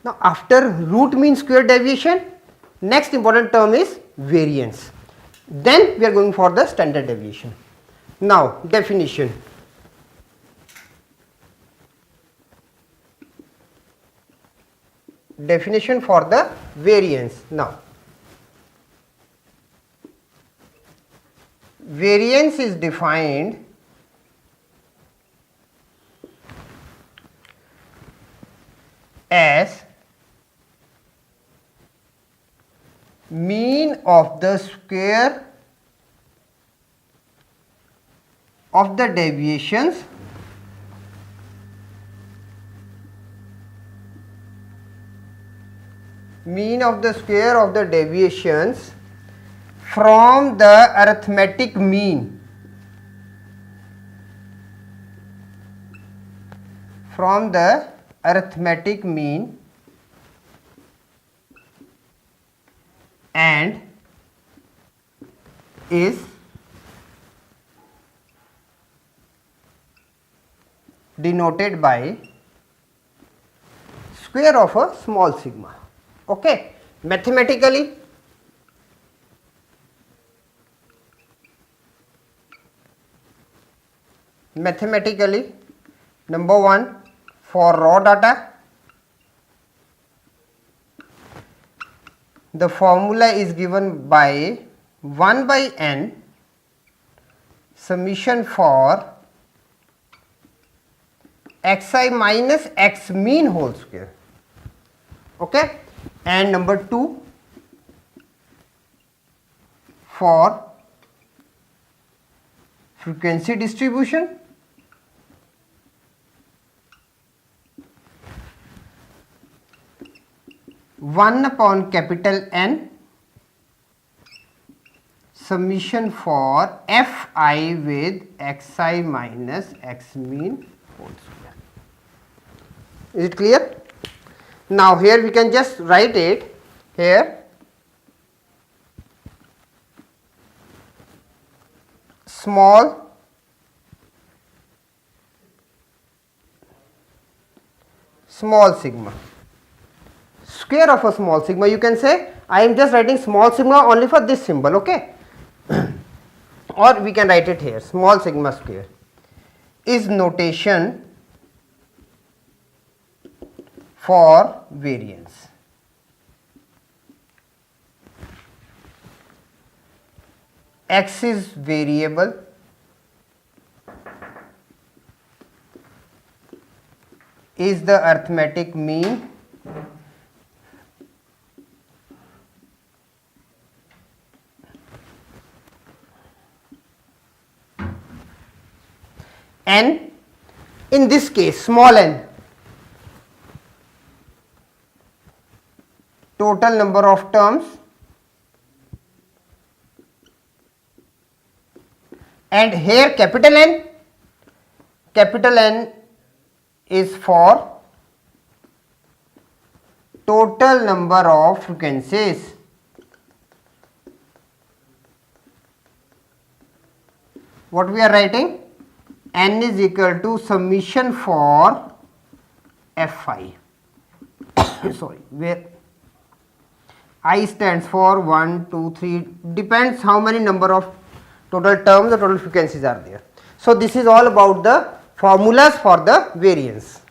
Now after root mean square deviation, next important term is variance. Then we are going for the standard deviation. Now definition. Definition for the variance. Now variance is defined as mean of the square of the deviations from the arithmetic mean and is denoted by square of a small sigma. Okay, mathematically number 1, for raw data the formula is given by 1 by n summation for xi minus x mean whole square. Okay, and number 2, for frequency distribution (1 upon capital N) summation for fi with xi minus x mean whole square. Is it clear? Now here we can just write it here, small sigma, square of a small sigma. You can say I am just writing small sigma only for this symbol, okay? Or we can write it here, small sigma square is notation for variance. X is variable, is the arithmetic mean, n, in this case small n, total number of terms, and here capital N is for total number of frequencies. What we are writing? N is equal to summation for fi. Sorry, where I stands for 1, 2, 3, depends how many number of total terms or total frequencies are there. So this is all about the formulas for the variance.